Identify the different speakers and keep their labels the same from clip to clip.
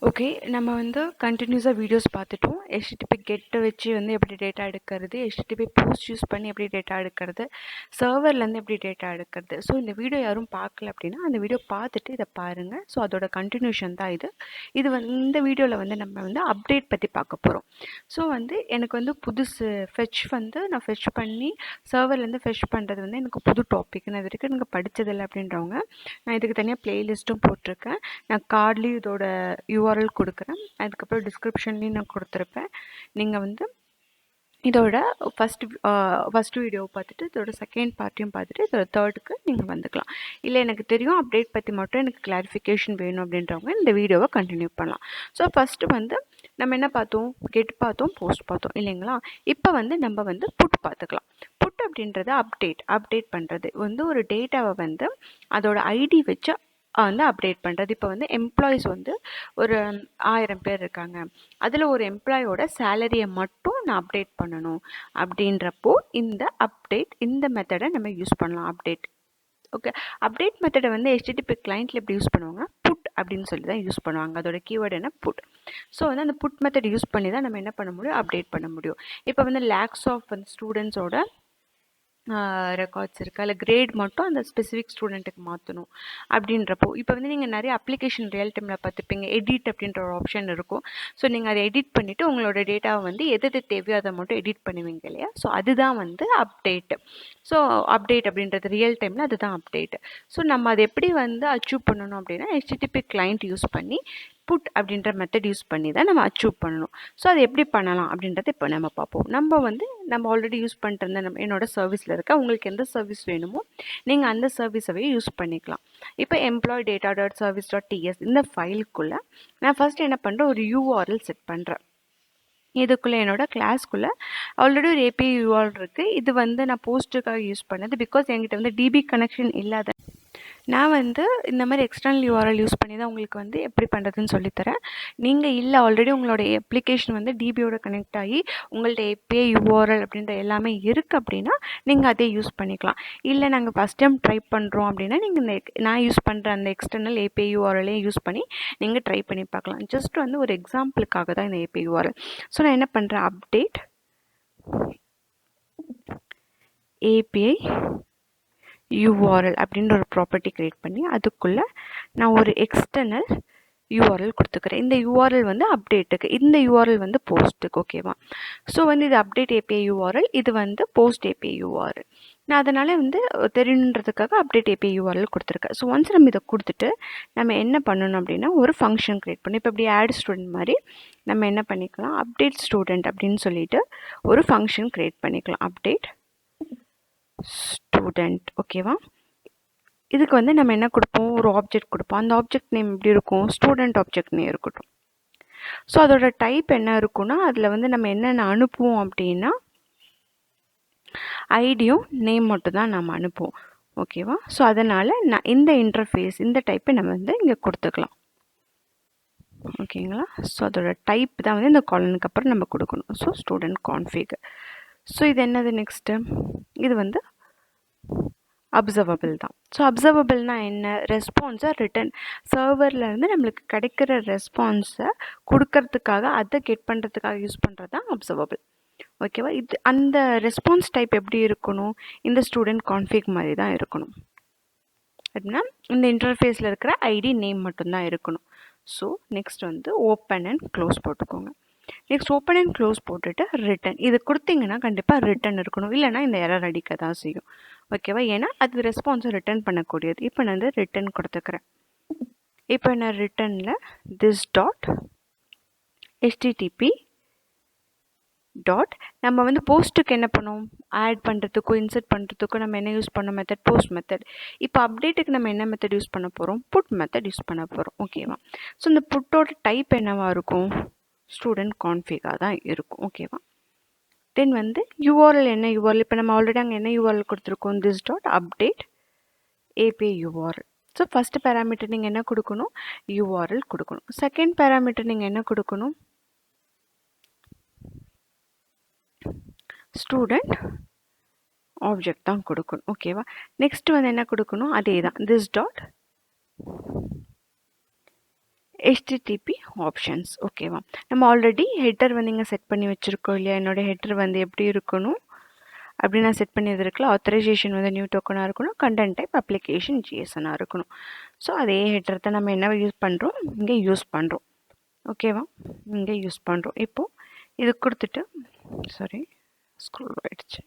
Speaker 1: Okay. நம்ம வந்து கன்டினியூஸா videos பார்த்துட்டோம். HTTP கெட்ட வச்சு வந்து எப்படி டேட்டா எடுக்கிறது, HTTP போஸ்ட் யூஸ் பண்ணி எப்படி டேட்டா எடுக்கிறது, சர்வர்லேருந்து எப்படி டேட்டா எடுக்கிறது. ஸோ இந்த வீடியோ யாரும் பார்க்கல அப்படின்னா அந்த வீடியோ பார்த்துட்டு இதை பாருங்கள். ஸோ அதோட கண்டினியூஷன் தான் இது. இது வந்து இந்த வீடியோவில் வந்து நம்ம வந்து அப்டேட் பற்றி பார்க்க போகிறோம். ஸோ வந்து எனக்கு வந்து புதுசு ஃபெட்ச் வந்து நான் ஃபெட்ச் பண்ணி சர்வர்லேருந்து ஃபெட்ச் பண்ணுறது வந்து எனக்கு புது டாபிக். நான் இது வரைக்கும் எனக்கு படித்ததில்லை அப்படின்றவங்க நான் இதுக்கு தனியாக ப்ளேலிஸ்ட்டும் போட்டிருக்கேன். நான் கார்ட்லேயும் இதோட யூஆர்எல் கொடுக்குறேன். அதுக்கப்புறம் டிஸ்கிரிப்ஷன்லேயும் நான் கொடுத்துருப்பேன். நீங்கள் வந்து இதோட ஃபஸ்ட்டு வீடியோவை பார்த்துட்டு இதோட செகண்ட் பார்ட்டையும் பார்த்துட்டு இதோட தேர்டுக்கு நீங்கள் வந்துக்கலாம். இல்லை எனக்கு தெரியும் அப்டேட் பற்றி மட்டும் எனக்கு கிளாரிஃபிகேஷன் வேணும் அப்படின்றவங்க இந்த வீடியோவை கண்டினியூ பண்ணலாம். ஸோ ஃபஸ்ட்டு வந்து நம்ம என்ன பார்த்தோம், கெட் பார்த்தோம், போஸ்ட் பார்த்தோம் இல்லைங்களா. இப்போ வந்து நம்ம வந்து புட் பார்த்துக்கலாம். புட் அப்படின்றது அப்டேட் பண்ணுறது வந்து ஒரு டேட்டாவை வந்து அதோட ஐடி வச்சு வந்து அப்டேட் பண்ணுறது. இப்போ வந்து எம்ப்ளாயீஸ் வந்து ஒரு 1000 பேர் இருக்காங்க. அதில் ஒரு எம்ப்ளாயோட சேலரியை மட்டும் நான் அப்டேட் பண்ணணும் அப்படின்றப்போ இந்த மெத்தடை நம்ம யூஸ் பண்ணலாம். ஓகே. அப்டேட் மெத்தடை வந்து HTTP கிளைண்ட்டில் எப்படி யூஸ் பண்ணுவாங்கன்னா புட் அப்படின்னு சொல்லி தான் யூஸ் பண்ணுவாங்க. அதோட கீவேர்டு என்ன, புட். ஸோ வந்து அந்த புட் மெத்தட் யூஸ் பண்ணி தான் நம்ம என்ன பண்ண முடியும், அப்டேட் பண்ண முடியும். இப்போ வந்து லேக்ஸ் ஆஃப் வந்து ஸ்டூடெண்ட்ஸோட ரெக்கார்ட்ஸ் இருக்குது. அதில் கிரேட் மட்டும் அந்த ஸ்பெசிஃபிக் ஸ்டூடெண்ட்டுக்கு மாற்றணும் அப்படின்றப்போ இப்போ வந்து நீங்கள் நிறைய அப்ளிகேஷன் ரியல் டைமில் பார்த்துப்பீங்க. எடிட் அப்படின்ற ஒரு ஆப்ஷன் இருக்கும். ஸோ நீங்கள் அதை எடிட் பண்ணிவிட்டு உங்களோட டேட்டாவை வந்து எது தேவையோ அதை மட்டும் எடிட் பண்ணுவீங்க இல்லையா. ஸோ அதுதான் வந்து அப்டேட். ஸோ அப்டேட் அப்படின்றது ரியல் டைமில் அதுதான் அப்டேட். ஸோ நம்ம அதை எப்படி வந்து அச்சீவ் பண்ணணும் அப்படின்னா HTTP கிளைண்ட் யூஸ் பண்ணி புட் அப்படின்ற மெத்தட் யூஸ் பண்ணி தான் நம்ம அச்சீவ் பண்ணணும். ஸோ அது எப்படி பண்ணலாம் அப்படின்றத இப்போ நம்ம பார்ப்போம். நம்ம ஆல்ரெடி யூஸ் பண்ணிட்டு இருந்த என்னோட சர்வீஸில் இருக்க உங்களுக்கு எந்த சர்வீஸ் வேணுமோ நீங்கள் அந்த சர்வீஸவே யூஸ் பண்ணிக்கலாம். இப்போ employee data dot service dot TS இந்த ஃபைலுக்குள்ளே நான் ஃபஸ்ட்டு என்ன பண்ணுறேன், ஒரு யூஆர்எல் செட் பண்ணுறேன். இதுக்குள்ளே என்னோட கிளாஸ்க்குள்ளே ஆல்ரெடி ஒரு API யூஆர்எல் இருக்குது. இது வந்து நான் போஸ்ட்டுக்காக யூஸ் பண்ணது. பிகாஸ் என்கிட்ட வந்து DB கனெக்ஷன் இல்லாத நான் வந்து இந்த மாதிரி எக்ஸ்டர்னல் யூஆர்எல் யூஸ் பண்ணி தான் உங்களுக்கு வந்து எப்படி பண்ணுறதுன்னு சொல்லித்தரேன். நீங்கள் இல்லை ஆல்ரெடி உங்களோட அப்ளிகேஷன் வந்து டிபியோட கனெக்ட் ஆகி உங்கள்ட்ட API யூஆர்எல் அப்படின்ற எல்லாமே இருக்குது அப்படின்னா நீங்கள் அதே யூஸ் பண்ணிக்கலாம். இல்லை நாங்கள் ஃபஸ்ட் டைம் ட்ரை பண்ணுறோம் அப்படின்னா நீங்கள் நான் யூஸ் பண்ணுற அந்த எக்ஸ்டர்னல் API யூஆர்எல்லே யூஸ் பண்ணி நீங்கள் ட்ரை பண்ணி பார்க்கலாம். ஜஸ்ட் வந்து ஒரு எக்ஸாம்பிளுக்காக தான் இந்த API யூஆர்எல். ஸோ நான் என்ன பண்ணுறேன், அப்டேட் API URL அப்படின்ற ஒரு ப்ராப்பர்ட்டி க்ரியேட் பண்ணி அதுக்குள்ளே நான் ஒரு எக்ஸ்டர்னல் URL கொடுத்துக்கிறேன். இந்த URL வந்து அப்டேட்டுக்கு, இந்த URL வந்து போஸ்ட்டுக்கு. ஓகேவா. ஸோ வந்து இது அப்டேட் API URL, இது வந்து போஸ்ட் API URL. நான் அதனால் வந்து தெரியணுன்றதுக்காக அப்டேட் API URL கொடுத்துருக்கேன். ஸோ ஒன்ஸ் நம்ம இதை கொடுத்துட்டு நம்ம என்ன பண்ணணும் அப்படின்னா ஒரு ஃபங்க்ஷன் க்ரியேட் பண்ணி இப்போ இப்படி ஆட் ஸ்டூடெண்ட் மாதிரி நம்ம என்ன பண்ணிக்கலாம், அப்டேட் ஸ்டூடெண்ட் அப்படின்னு சொல்லிட்டு ஒரு ஃபங்க்ஷன் க்ரியேட் பண்ணிக்கலாம். Update student. ஓகேவா. இதுக்கு வந்து நம்ம என்ன கொடுப்போம், ஒரு ஆப்ஜெக்ட் கொடுப்போம். அந்த ஆப்ஜெக்ட் நேம் எப்படி இருக்கும், ஸ்டூடெண்ட் ஆப்ஜெக்ட் நேம் இருக்கட்டும். ஸோ அதோட டைப் என்ன இருக்குன்னா அதில் வந்து நம்ம என்னென்ன அனுப்புவோம் அப்படின்னா ஐடியும் நேம் மட்டும் தான் நம்ம அனுப்புவோம். ஓகேவா. ஸோ அதனால் நான் இந்த இன்டர்ஃபேஸ் இந்த டைப்பை நம்ம வந்து இங்கே கொடுத்துக்கலாம். ஓகேங்களா. ஸோ அதோட டைப் தான் வந்து இந்த காலனுக்கு அப்புறம் நம்ம கொடுக்கணும். So student config. ஸோ இது என்னது நெக்ஸ்ட்டு, இது வந்து அப்சர்வபிள் தான். ஸோ அப்சர்வபிள்னால் என்ன, ரெஸ்பான்ஸை ரிட்டன் சர்வர்லேருந்து நம்மளுக்கு கிடைக்கிற ரெஸ்பான்ஸை கொடுக்கறதுக்காக அதை கெட் பண்ணுறதுக்காக யூஸ் பண்ணுறது தான் அப்சர்வபிள். ஓகேவா. இது அந்த ரெஸ்பான்ஸ் டைப் எப்படி இருக்கணும், இந்த ஸ்டூடெண்ட் கான்ஃபிக் மாதிரி தான் இருக்கணும். அப்படின்னா இந்த இன்டர்ஃபேஸில் இருக்கிற ஐடி நேம் மட்டும்தான் இருக்கணும். ஸோ நெக்ஸ்ட் வந்து ஓப்பன் அண்ட் க்ளோஸ் போட்டுக்கோங்க. நெக்ஸ்ட் ஓப்பன் அண்ட் க்ளோஸ் போட்டுட்டு ரிட்டன் இது கொடுத்தீங்கன்னா கண்டிப்பாக ரிட்டன் இருக்கணும், இல்லைனா இந்த எரர் அடிக்க தான் செய்யும். ஓகேவா. ஏன்னா அது ரெஸ்பான்ஸை ரிட்டன் பண்ணக்கூடியது. இப்போ நான் வந்து ரிட்டன் கொடுத்துக்கிறேன். இப்போ நான் ரிட்டனில் திஸ் டாட் HTTP டாட் நம்ம வந்து போஸ்ட்டுக்கு என்ன பண்ணுவோம், ஆட் பண்ணுறதுக்கும் இன்சர்ட் பண்ணுறதுக்கும் நம்ம என்ன யூஸ் பண்ண மெத்தட், போஸ்ட் மெத்தட். இப்போ அப்டேட்டுக்கு நம்ம என்ன மெத்தட் யூஸ் பண்ண போகிறோம், புட் மெத்தட் யூஸ் பண்ண போகிறோம். ஓகேவா. ஸோ இந்த புட்டோட டைப் என்னவாக இருக்கும், ஸ்டூடெண்ட் கான்ஃபிகாக தான் இருக்கும். ஓகேவா. தென் வந்து URL என்ன URL, இப்போ நம்ம ஆல்ரெடி அங்கே என்ன URL கொடுத்துருக்கோம், this dot update API URL. So first parameter நீங்கள் என்ன கொடுக்கணும், URL கொடுக்கணும். செகண்ட் பேராமீட்டர் நீங்கள் என்ன கொடுக்கணும், ஸ்டூடெண்ட் ஆப்ஜெக்ட் தான் கொடுக்கணும். ஓகேவா. நெக்ஸ்ட் வந்து என்ன கொடுக்கணும், அதே தான் திஸ் டாட் HTTP ஆப்ஷன்ஸ். ஓகேவா? நம்ம ஆல்ரெடி ஹெட்டர் வந்து இங்கே செட் பண்ணி வச்சுருக்கோம் இல்லையா? என்னோடய ஹெட்டர் வந்து எப்படி இருக்கணும் அப்படி நான் செட் பண்ணி இருக்குல்ல, ஆத்தரைசேஷன் வந்து நியூ டோக்கனாக இருக்கணும், கண்டென்ட் டைப் அப்ளிகேஷன் ஜிஎஸ்என்னாக இருக்கணும். ஸோ அதே ஹெட்டர் தான் நம்ம என்ன யூஸ் பண்ணுறோம், இங்கே யூஸ் பண்ணுறோம். ஓகேவா? இங்கே யூஸ் பண்ணுறோம். இப்போது இது கொடுத்துட்டு ஸ்க்ரோல் ஆகிடுச்சு.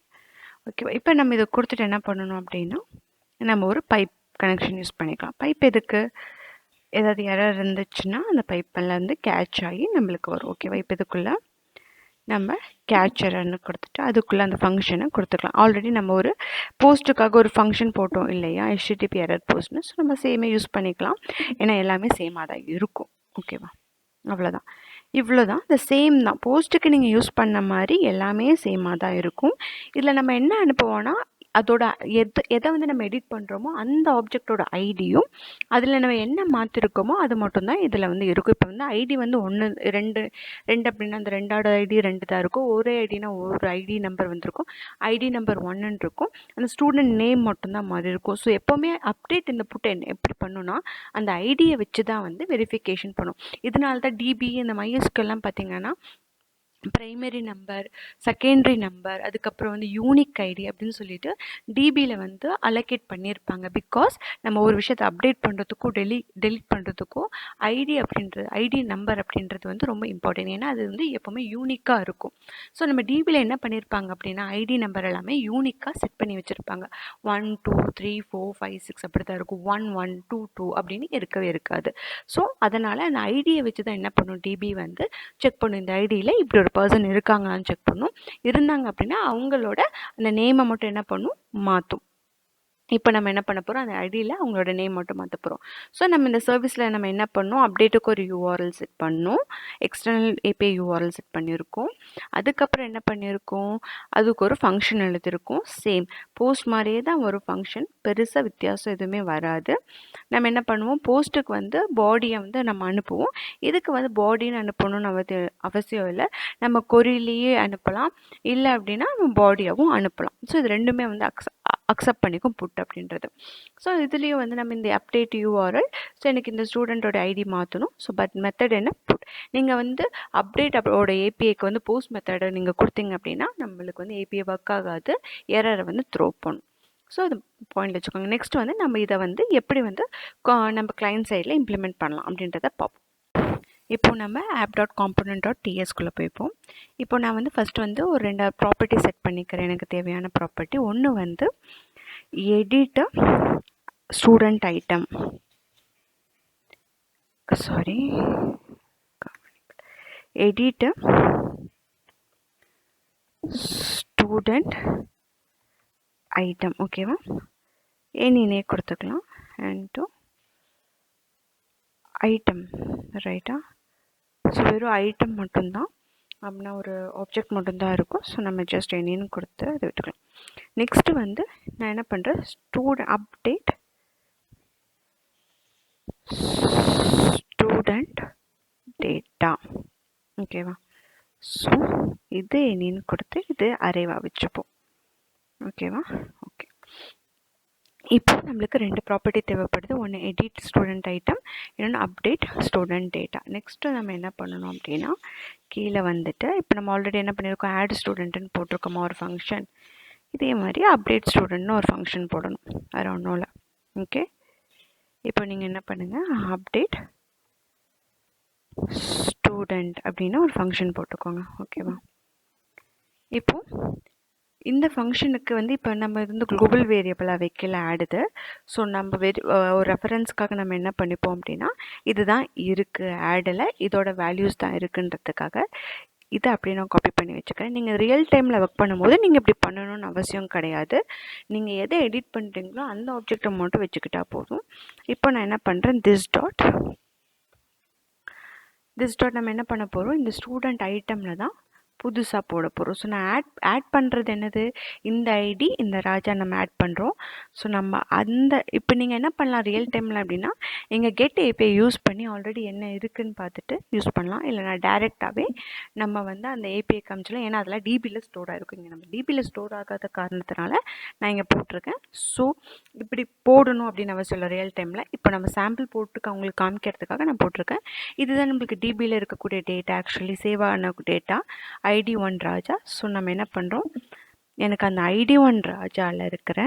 Speaker 1: ஓகேவா? இப்போ நம்ம இதை கொடுத்துட்டு என்ன பண்ணணும் அப்படின்னா, நம்ம ஒரு பைப் கனெக்ஷன் யூஸ் பண்ணிக்கலாம். பைப் எதுக்கு? ஏதாவது எரர் இருந்துச்சுன்னா அந்த பைப்பில் வந்து கேட்ச் ஆகி நம்மளுக்கு வரும். ஓகேவா? இப்போ இதுக்குள்ளே நம்ம கேட்சர்னு கொடுத்துட்டு அதுக்குள்ளே அந்த ஃபங்க்ஷனை கொடுத்துக்கலாம். ஆல்ரெடி நம்ம ஒரு போஸ்ட்டுக்காக ஒரு ஃபங்க்ஷன் போட்டோம் இல்லையா, HTTP எரர் போஸ்ட்னு. ஸோ நம்ம சேமே யூஸ் பண்ணிக்கலாம், ஏன்னா எல்லாமே சேமாக தான் இருக்கும். ஓகேவா? அவ்வளோதான். இவ்வளோ தான், இந்த சேம் தான். போஸ்ட்டுக்கு நீங்கள் யூஸ் பண்ண மாதிரி எல்லாமே சேமாக தான் இருக்கும். இதில் நம்ம என்ன அனுப்புவோன்னா, அதோட எதை வந்து நம்ம எடிட் பண்ணுறோமோ அந்த ஆப்ஜெக்டோட ஐடியும் அதில் நம்ம என்ன மாற்றிருக்கோமோ அது மட்டும்தான் இதில் வந்து இருக்கும். இப்போ வந்து ஐடி வந்து 1 2 அப்படின்னா அந்த 2ஓட ஐடி 2 தான் இருக்கும். ஒரே ஐடினா ஒரு ஐடி நம்பர் வந்துருக்கும், ஐடி நம்பர் 1 இருக்கும். அந்த ஸ்டூடெண்ட் நேம் மட்டும்தான் மாறி இருக்கும். ஸோ எப்போவுமே அப்டேட் இந்த புட் எப்படி பண்ணுன்னா, அந்த ஐடியை வச்சு தான் வந்து வெரிஃபிகேஷன் பண்ணும். இதனால தான் டிபி இந்த MySQLலாம் பார்த்தீங்கன்னா ப்ரைமரி நம்பர், செகண்டரி நம்பர், அதுக்கப்புறம் வந்து யூனிக் ஐடி அப்படின்னு சொல்லிட்டு டிபியில் வந்து அலோகேட் பண்ணியிருப்பாங்க. பிகாஸ் நம்ம ஒரு விஷயத்தை அப்டேட் பண்ணுறதுக்கும் டெலிட் பண்ணுறதுக்கும் ஐடி நம்பர் அப்படின்றது வந்து ரொம்ப இம்பார்ட்டன்ட். ஏன்னா அது வந்து எப்போவுமே யூனிக்காக இருக்கும். ஸோ நம்ம டிபியில் என்ன பண்ணியிருப்பாங்க அப்படின்னா, ஐடி நம்பர் எல்லாமே யூனிக்காக செட் பண்ணி வச்சுருப்பாங்க. 1 2 3 4 5 6 அப்படி தான் இருக்கும். 1 1 2 2 அப்படின்னு இருக்கவே இருக்காது. ஸோ அதனால் அந்த ஐடியை வச்சு தான் என்ன பண்ணும், டிபி வந்து செக் பண்ணும். இந்த ஐடியில் இப்படி ஒரு பர்சன் இருக்காங்களான்னு செக் பண்ணும். இருந்தாங்க அப்படின்னா அவங்களோட அந்த நேமை மட்டும் என்ன பண்ணும், மாற்றும். இப்போ நம்ம என்ன பண்ண போகிறோம், அந்த ஐடியில் அவங்களோட நேம் மட்டும் மாற்ற போகிறோம். ஸோ நம்ம இந்த சர்வீஸில் நம்ம என்ன பண்ணோம், அப்டேட்டுக்கு ஒரு URL செட் பண்ணோம், எக்ஸ்டர்னல் API URL செட் பண்ணியிருக்கோம். அதுக்கப்புறம் என்ன பண்ணியிருக்கோம், அதுக்கு ஒரு ஃபங்க்ஷன் எழுதியிருக்கோம். சேம் போஸ்ட் மாதிரியே தான் ஒரு ஃபங்க்ஷன், பெருசாக வித்தியாசம் எதுவுமே வராது. நம்ம என்ன பண்ணுவோம், போஸ்ட்டுக்கு வந்து பாடியை வந்து நம்ம அனுப்புவோம். இதுக்கு வந்து பாடின்னு அனுப்பணும்னு அவசியம் இல்லை. நம்ம கொரியிலேயே அனுப்பலாம், இல்லை அப்படின்னா நம்ம பாடியாகவும் அனுப்பலாம். ஸோ இது ரெண்டுமே வந்து அக்செப்ட் பண்ணிக்கும் புட் அப்படின்றது. ஸோ இதுலேயும் வந்து நம்ம இந்த அப்டேட் URL, ஸோ எனக்கு இந்த ஸ்டூடெண்ட்டோட ஐடி மாற்றணும். ஸோ பட் மெத்தட் என்ன, புட். நீங்கள் வந்து அப்டேட் ஓட APIக்கு வந்து போஸ்ட் மெத்தடை நீங்கள் கொடுத்தீங்க அப்படின்னா நம்மளுக்கு வந்து API ஒர்க் ஆகாது, எரரை வந்து த்ரோ பண்ணும். ஸோ அது பாயிண்ட் வச்சுக்கோங்க. நெக்ஸ்ட் வந்து நம்ம இதை வந்து எப்படி வந்து நம்ம கிளைண்ட் சைடில் இம்ப்ளிமெண்ட் பண்ணலாம் அப்படின்றத பார்ப்போம். இப்போது நம்ம app.component.tsக்குள்ளே போய்ப்போம். இப்போ நான் வந்து ஃபஸ்ட்டு வந்து ஒரு 2 ப்ராப்பர்ட்டி செட் பண்ணிக்கிறேன். எனக்கு தேவையான ப்ராப்பர்ட்டி ஒன்று வந்து edit student item, edit student item. ஓகேவா? ஏனினே கொடுத்துக்கலாம். and to item, ரைட்டா? ஸோ வெறும் ஐட்டம் மட்டும்தான், அப்படின்னா ஒரு ஆப்ஜெக்ட் மட்டும்தான் இருக்கும். ஸோ நம்ம ஜஸ்ட் என்னன்னு கொடுத்து அதை விட்டுக்கலாம். நெக்ஸ்ட்டு வந்து நான் என்ன பண்ணுறேன், அப்டேட் ஸ்டூடெண்ட் டேட்டா. ஓகேவா? ஸோ இது என்னன்னு கொடுத்து இது அரேவாக வச்சுப்போம். ஓகேவா? ஓகே. இப்போ நம்மளுக்கு 2 ப்ராப்பர்ட்டி தேவைப்படுது. ஒன்று எடிட் ஸ்டூடெண்ட் ஐட்டம், இன்னொன்று அப்டேட் ஸ்டூடெண்ட் டேட்டா. நெக்ஸ்ட்டு நம்ம என்ன பண்ணணும் அப்படின்னா, கீழே வந்துட்டு இப்போ நம்ம ஆல்ரெடி என்ன பண்ணியிருக்கோம், ஆட் ஸ்டூடெண்ட்டுன்னு போட்டிருக்கோமா ஒரு ஃபங்க்ஷன், இதே மாதிரி அப்டேட் ஸ்டூடெண்ட்னு ஒரு ஃபங்க்ஷன் போடணும், வேறு ஒன்றும் இல்லை. ஓகே. இப்போ நீங்கள் என்ன பண்ணுங்கள், அப்டேட் ஸ்டூடெண்ட் அப்படின்னு ஒரு ஃபங்க்ஷன் போட்டுக்கோங்க. ஓகேவா? இப்போது இந்த ஃபங்க்ஷனுக்கு வந்து இப்போ நம்ம வந்து குளோபல் வேரியபிளாக வைக்கல ஆடுது. ஸோ நம்ம ஒரு ரெஃபரன்ஸ்க்காக நம்ம என்ன பண்ணிப்போம் அப்படின்னா, இதுதான் இருக்குது ஆடில், இதோட வேல்யூஸ் தான் இருக்குன்றதுக்காக இதை அப்படியே நான் காப்பி பண்ணி வச்சுக்கிறேன். நீங்கள் ரியல் டைமில் ஒர்க் பண்ணும்போது நீங்கள் இப்படி பண்ணணும்னு அவசியம் கிடையாது. நீங்கள் எதை எடிட் பண்ணுறீங்களோ அந்த ஆப்ஜெக்டை மட்டும் வச்சுக்கிட்டா போதும். இப்போ நான் என்ன பண்ணுறேன், திஸ் டாட் நம்ம என்ன பண்ண போகிறோம், இந்த ஸ்டூடெண்ட் ஐட்டமில் தான் புதுசாக போட போகிறோம். ஸோ நான் ஆட் பண்ணுறது என்னது, இந்த ஐடி இந்த ராஜா நம்ம ஆட் பண்ணுறோம். ஸோ நம்ம இப்போ நீங்கள் என்ன பண்ணலாம் ரியல் டைமில் அப்படின்னா, எங்கள் கெட் ஏபிஐ யூஸ் பண்ணி ஆல்ரெடி என்ன இருக்குதுன்னு பார்த்துட்டு யூஸ் பண்ணலாம். இல்லைனா டேரெக்டாகவே நம்ம அந்த ஏபிஐ காமிச்சலாம். ஏன்னா அதெல்லாம் டிபியில் ஸ்டோர் ஆகிருக்கும். இங்கே நம்ம டிபியில் ஸ்டோர் ஆகாத காரணத்தினால நான் இங்கே போட்டிருக்கேன். ஸோ இப்படி போடணும் அப்படின்னு அவசியம் இல்லை ரியல் டைமில். இப்போ நம்ம சாம்பிள் போட்டு அவங்களுக்கு காமிக்கிறதுக்காக நான் போட்டிருக்கேன். இதுதான் நம்மளுக்கு டிபியில் இருக்கக்கூடிய டேட்டா, ஆக்சுவலி சேவ் ஆன டேட்டா ID1 ராஜா. ஸோ நம்ம என்ன பண்ணுறோம், எனக்கு அந்த ID1 ராஜாவில் இருக்கிற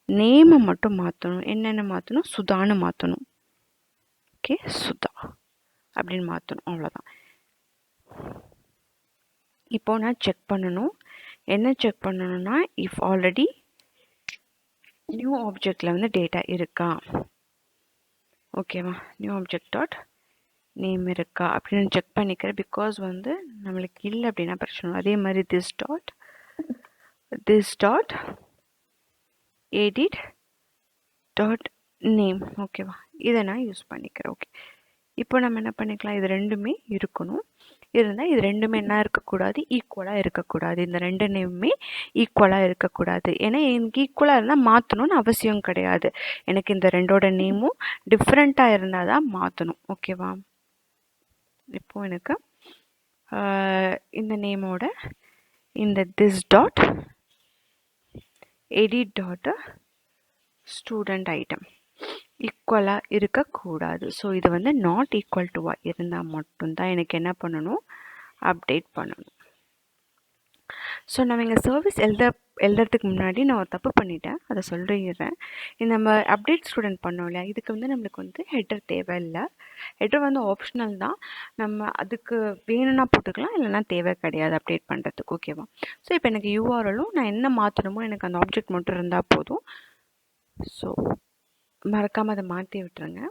Speaker 1: நேமை மட்டும் மாற்றணும். என்னென்ன மாற்றணும், சுதான்னு மாற்றணும். ஓகே, சுதா அப்படின்னு மாற்றணும், அவ்வளோதான். இப்போ நான் செக் பண்ணணும். என்ன செக் பண்ணணும்னா, இஃப் ஆல்ரெடி நியூ ஆப்ஜெக்டில் டேட்டா இருக்கா, ஓகேவா, நியூ ஆப்ஜெக்ட் டாட் நேம் இருக்கா அப்படின்னு செக் பண்ணிக்கிறேன். பிகாஸ் நம்மளுக்கு இல்லை அப்படின்னா பிரச்சனை. அதே மாதிரி this dot edit dot name, ஓகேவா, இதை நான் யூஸ் பண்ணிக்கிறேன். ஓகே, இப்போ நம்ம என்ன பண்ணிக்கலாம், இது ரெண்டுமே இருக்கணும். இருந்தால் இது ரெண்டுமே என்ன இருக்கக்கூடாது, ஈக்குவலாக இருக்கக்கூடாது. இந்த ரெண்டு நேமுமே ஈக்குவலாக இருக்கக்கூடாது. ஏன்னா எனக்கு ஈக்குவலாக இருந்தால் மாற்றணும்னு அவசியம் கிடையாது. எனக்கு இந்த ரெண்டோட நேமும் டிஃப்ரெண்ட்டாக இருந்தால் தான் மாற்றணும். ஓகேவா, இப்போ எனக்கு இந்த நேமோட இந்த this dot edit dot student item ஈக்குவலாக இருக்கக்கூடாது. ஸோ இது நாட் ஈக்குவல் டுவாக இருந்தால் மட்டும்தான் எனக்கு என்ன பண்ணணும், அப்டேட் பண்ணணும். ஸோ நம்ம இங்கே சர்வீஸ் எழுதுறதுக்கு முன்னாடி நான் ஒரு தப்பு பண்ணிட்டேன், அதை சொல்லிடுறேன். நம்ம அப்டேட் ஸ்டூடெண்ட் பண்ணோம் இல்லையா, இதுக்கு நம்மளுக்கு ஹெட்டர் தேவையில்லை. ஹெட்டர் ஆப்ஷனல் தான். நம்ம அதுக்கு வேணும்னா போட்டுக்கலாம், இல்லைனா தேவை கிடையாது அப்டேட் பண்ணுறதுக்கு. ஓகேவா, ஸோ இப்போ எனக்கு யூஆர்எலும் நான் என்ன மாற்றணுமோ எனக்கு அந்த ஆப்ஜெக்ட் மட்டும் இருந்தால் போதும். ஸோ மறக்காமல் அதை மாற்றி விட்டுருங்க.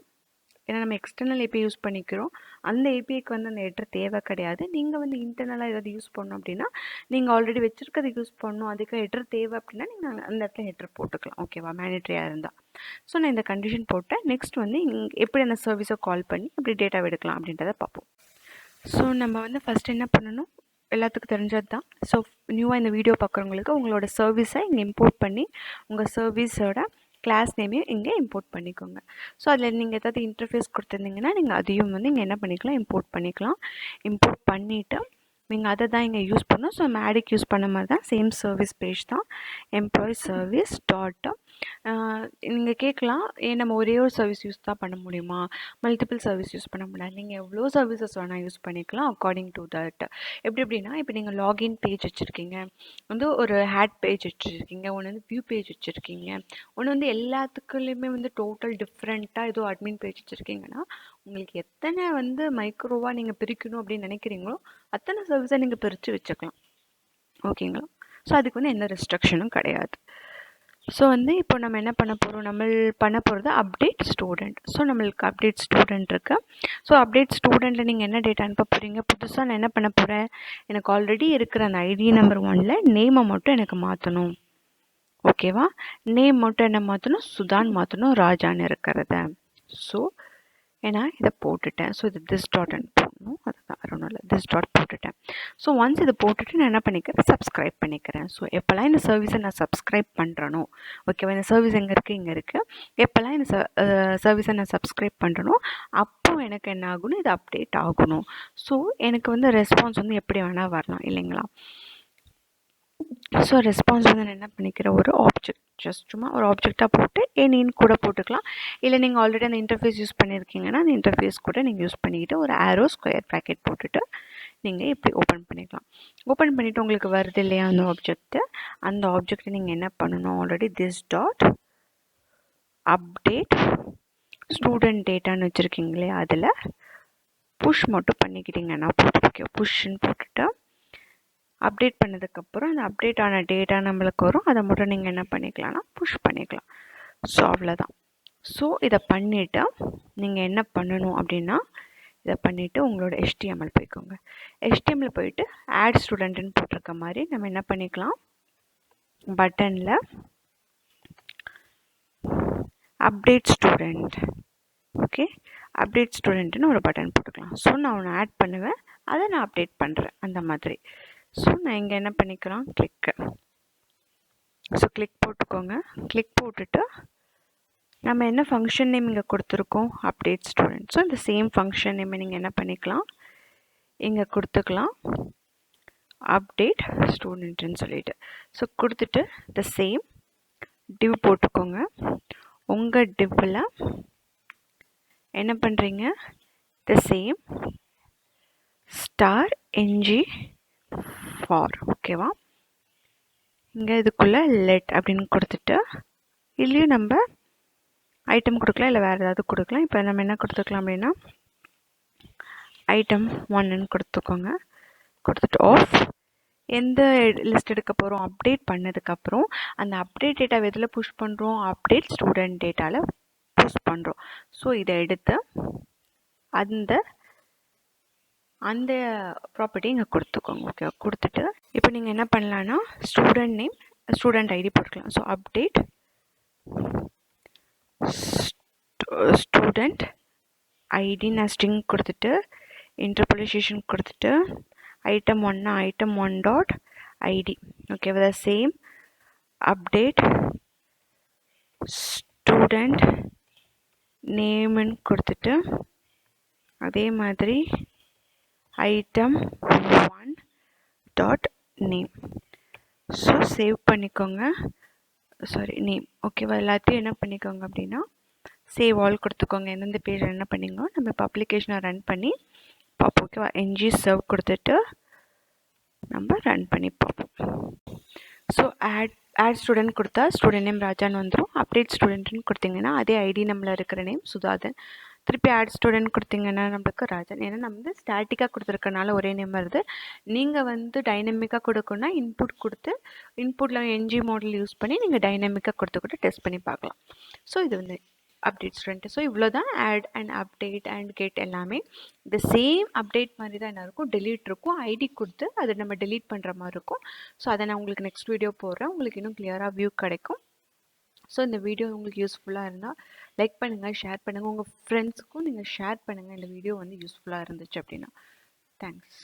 Speaker 1: ஏன்னா நம்ம எக்ஸ்டர்னல் ஏபிஐ யூஸ் பண்ணிக்கிறோம். அந்த ஏபிஐக்கு அந்த ஹெட்டர் தேவை கிடையாது. நீங்கள் இன்டர்னலாக ஏதாவது யூஸ் பண்ணணும் அப்படின்னா, நீங்கள் ஆல்ரெடி வச்சுருக்கிறது யூஸ் பண்ணணும், அதுக்கு ஹெட்டர் தேவை அப்படின்னா நீங்கள் அந்த இடத்துல ஹெட்டர் போட்டுக்கலாம். ஓகேவா, மேனிட்ரியாக இருந்தால். ஸோ நான் இந்த கண்டிஷன் போட்டேன். நெக்ஸ்ட் எப்படி அந்த சர்வீஸை கால் பண்ணி எப்படி டேட்டா எடுக்கலாம் அப்படின்றத பார்ப்போம். ஸோ நம்ம ஃபஸ்ட் என்ன பண்ணணும், எல்லாத்துக்கும் தெரிஞ்சது தான். ஸோ நியூவாக இந்த வீடியோ பார்க்குறவங்களுக்கு உங்களோட சர்வீஸை இங்கே இம்போர்ட் பண்ணி உங்கள் சர்வீஸோட கிளாஸ் நேமையும் இங்கே இம்போர்ட் பண்ணிக்கோங்க. ஸோ அதில் நீங்கள் ஏதாவது இன்டர்ஃபேஸ் கொடுத்துருந்தீங்கன்னா நீங்கள் அதையும் இங்கே என்ன பண்ணிக்கலாம், இம்போர்ட் பண்ணிக்கலாம். இம்போர்ட் பண்ணிவிட்டு நீங்கள் அதை தான் இங்கே யூஸ் பண்ணணும். ஸோ மேடிக் யூஸ் பண்ண மாதிரி தான், சேம் சர்வீஸ் பேஜ் தான், எம்ப்ளாயி சர்வீஸ் டாட். நீங்கள் கேட்கலாம், ஏன் நம்ம ஒரே ஒரு சர்வீஸ் யூஸ் தான் பண்ண முடியுமா, மல்டிபிள் சர்வீஸ் யூஸ் பண்ண முடியாது. நீங்கள் எவ்வளோ சர்வீசஸ் வேணால் யூஸ் பண்ணிக்கலாம் அக்கார்டிங் டு தட். எப்படின்னா, இப்போ நீங்கள் லாகின் பேஜ் வச்சுருக்கீங்க, ஒரு ஹேட் பேஜ் வச்சுருக்கீங்க, ஒன்று வியூ பேஜ் வச்சுருக்கீங்க, ஒன்று எல்லாத்துக்குள்ளேயுமே டோட்டல் டிஃப்ரெண்ட்டாக ஏதோ அட்மின் பேஜ் வச்சுருக்கீங்கன்னா, உங்களுக்கு எத்தனை மைக்ரோவாக நீங்கள் பிரிக்கணும் அப்படின்னு நினைக்கிறீங்களோ அத்தனை சர்வீஸை நீங்கள் பிரித்து வச்சுக்கலாம். ஓகேங்களா, ஸோ அதுக்கு எந்த ரெஸ்ட்ரிக்ஷனும் கிடையாது. ஸோ இப்போ நம்ம என்ன பண்ண போகிறோம், நம்ம பண்ண போகிறது அப்டேட் ஸ்டூடெண்ட். ஸோ நம்மளுக்கு அப்டேட் ஸ்டூடெண்ட் இருக்குது. ஸோ அப்டேட் ஸ்டூடெண்ட்டில் நீங்கள் என்ன டேட்டா அனுப்ப போகிறீங்க, புதுசாக நான் என்ன பண்ண போகிறேன், எனக்கு ஆல்ரெடி இருக்கிற அந்த ID நம்பர் 1ல் நேமை மட்டும் எனக்கு மாற்றணும். ஓகேவா, நேம் மட்டும் என்ன மாற்றணும், சுதான் மாற்றணும், ராஜான்னு இருக்கிறத. ஸோ ஏன்னா இதை போட்டுட்டேன். ஸோ இது this dot போடணும், அதுதான் ஒன்றும் இல்லை, this dot போட்டுட்டேன். ஸோ ஒன்ஸ் இதை போட்டுட்டு நான் என்ன பண்ணிக்கிறேன், சப்ஸ்கிரைப் பண்ணிக்கிறேன். ஸோ எப்போல்லாம் இந்த சர்வீஸை நான் சப்ஸ்கிரைப் பண்ணுறனோ, ஓகேவா, இந்த சர்வீஸ் எங்கே இருக்குது, இங்கே இருக்குது, எப்போல்லாம் இந்த சர்வீஸை நான் சப்ஸ்கிரைப் பண்ணுறனோ அப்போது எனக்கு என்ன ஆகணும், இது அப்டேட் ஆகணும். ஸோ எனக்கு ரெஸ்பான்ஸ் எப்படி வேணால் வரலாம் இல்லைங்களா. ஸோ ரெஸ்பான்ஸ் நான் என்ன பண்ணிக்கிறேன், ஒரு ஆப்ஜெக்ட், ஜஸ்ட் சும்மா ஒரு ஆப்ஜெக்டாக போட்டு ஏன்னு கூட போட்டுக்கலாம். இல்லை நீங்கள் ஆல்ரெடி அந்த இன்டர்ஃபேஸ் யூஸ் பண்ணியிருக்கீங்கன்னா அந்த இன்டர்ஃபேஸ் கூட நீங்கள் யூஸ் பண்ணிக்கிட்டு ஒரு ஆரோ ஸ்கொயர் ப்ராக்கெட் போட்டுட்டு நீங்கள் இப்படி ஓப்பன் பண்ணிக்கலாம். ஓப்பன் பண்ணிவிட்டு உங்களுக்கு வருது இல்லையா அந்த ஆப்ஜெக்டை நீங்கள் என்ன பண்ணணும், already this dot update student டேட்டான்னு வச்சுருக்கீங்களே, அதில் புஷ் மட்டும் பண்ணிக்கிட்டீங்கன்னா போட்டு புஷ்ன்னு போட்டுட்டு அப்டேட் பண்ணதுக்கப்புறம் அந்த அப்டேட் ஆன டேட்டா நம்மளுக்கு வரும். அதை மட்டும் நீங்கள் என்ன பண்ணிக்கலாம்னா புஷ் பண்ணிக்கலாம். ஸோ அவ்வளோதான். ஸோ இதை பண்ணிவிட்டு நீங்கள் என்ன பண்ணணும் அப்படின்னா, இதை பண்ணிவிட்டு உங்களோட HTML போய்க்கோங்க. HTML போயிட்டு ஆட் ஸ்டூடெண்ட்டுன்னு போட்டிருக்க மாதிரி நம்ம என்ன பண்ணிக்கலாம், பட்டனில் அப்டேட் ஸ்டூடெண்ட், ஓகே, அப்டேட் ஸ்டூடெண்ட்டுன்னு ஒரு பட்டன் போட்டுக்கலாம். ஸோ நான் ஒன்று ஆட் பண்ணுவேன், அதை நான் அப்டேட் பண்ணுறேன் அந்த மாதிரி. ஸோ நான் இங்கே என்ன பண்ணிக்கலாம், கிளிக்கு. ஸோ கிளிக் போட்டுக்கோங்க. கிளிக் போட்டுட்டு நம்ம என்ன ஃபங்க்ஷன் நேம் இங்கே கொடுத்துருக்கோம், அப்டேட் ஸ்டூடெண்ட். ஸோ இந்த சேம் ஃபங்க்ஷன் நேமை நீங்கள் என்ன பண்ணிக்கலாம், இங்கே கொடுத்துக்கலாம், அப்டேட் ஸ்டூடெண்ட்டுன்னு சொல்லிட்டு. ஸோ கொடுத்துட்டு த சேம் டிவ் போட்டுக்கோங்க. உங்கள் டிவ்வில் என்ன பண்ணுறீங்க, the same star NG for, ஓகேவா. இங்கே இதுக்குள்ளே லெட் அப்படின்னு கொடுத்துட்டு இல்லையும் நம்ம ஐட்டம் கொடுக்கலாம், இல்லை வேறு ஏதாவது கொடுக்கலாம். இப்போ நம்ம என்ன கொடுத்துக்கலாம் அப்படின்னா ஐட்டம் 1ன்னு கொடுத்துக்கோங்க. கொடுத்துட்டு ஆஃப் எந்த லிஸ்ட் எடுக்க போகிறோம், அப்டேட் பண்ணதுக்கப்புறம் அந்த அப்டேட் டேட்டாவை எதில் புஷ் பண்ணுறோம், அப்டேட் ஸ்டூடெண்ட் டேட்டாவில் புஷ் பண்ணுறோம். ஸோ இதை எடுத்து அந்த ப்ராப்பர்ட்டி இங்கே கொடுத்துக்கோங்க. ஓகே, கொடுத்துட்டு இப்போ நீங்கள் என்ன பண்ணலான்னா ஸ்டூடெண்ட் நேம், ஸ்டூடெண்ட் ஐடி போட்டுக்கலாம். ஸோ அப்டேட் ஸ்டூடெண்ட் ஐடி நான் ஸ்ட்ரிங் கொடுத்துட்டு இன்டர்போலேஷன் கொடுத்துட்டு item 1 item 1 dot ID, okay. The same update student நேம்னு கொடுத்துட்டு அதே மாதிரி item 1 dot name. So save பண்ணிக்கோங்க, சாரி நேம், ஓகேவா. எல்லாத்தையும் என்ன பண்ணிக்கோங்க அப்படின்னா சேவ் ஆல் கொடுத்துக்கோங்க. எந்தெந்த பேஜ் என்ன பண்ணிங்க நம்ம இப்போ அப்ளிகேஷனை ரன் பண்ணி பார்ப்போம், ஓகேவா. என்ஜி சர்வ் கொடுத்துட்டு நம்ம ரன் பண்ணி பார்ப்போம். ஸோ ஆட் ஸ்டூடெண்ட் கொடுத்தா ஸ்டூடெண்ட் நேம் ராஜான்னு வந்துடும். அப்டேட் ஸ்டூடெண்ட்னு கொடுத்தீங்கன்னா அதே ஐடி நம்மள இருக்கிற நேம் சுதாதன். திருப்பி ஆட் ஸ்டூடெண்ட் கொடுத்தீங்கன்னா நம்மளுக்கு ராஜன். ஏன்னா நம்ம வந்து ஸ்டாட்டிக்காக கொடுத்துருக்கனால ஒரே நேம் வருது. நீங்கள் வந்து டைனமிக்காக கொடுக்கணும்னா இன்புட் கொடுத்து இன்புட்டில் என்ஜி மாடல் யூஸ் பண்ணி நீங்கள் டைனமிக்காக கொடுத்து கூட டெஸ்ட் பண்ணி பார்க்கலாம். ஸோ இது வந்து அப்டேட் ஸ்டூடெண்ட். ஸோ இவ்வளோ தான் add and update and get எல்லாமே இந்த சேம் அப்டேட் மாதிரி தான் என்ன இருக்கும், டெலீட் இருக்கும். ஐடி கொடுத்து அதை நம்ம டெலீட் பண்ணுற மாதிரி இருக்கும். ஸோ அதை நான் உங்களுக்கு நெக்ஸ்ட் வீடியோ போடுறேன், உங்களுக்கு இன்னும் கிளியராக வியூ கிடைக்கும். ஸோ இந்த வீடியோ உங்களுக்கு யூஸ்ஃபுல்லாக இருந்தால் லைக் பண்ணுங்கள், ஷேர் பண்ணுங்கள், உங்கள் ஃப்ரெண்ட்ஸுக்கும் நீங்கள் ஷேர் பண்ணுங்கள் இந்த வீடியோ வந்து யூஸ்ஃபுல்லாக இருந்துச்சு அப்படின்னா. தேங்க்ஸ்.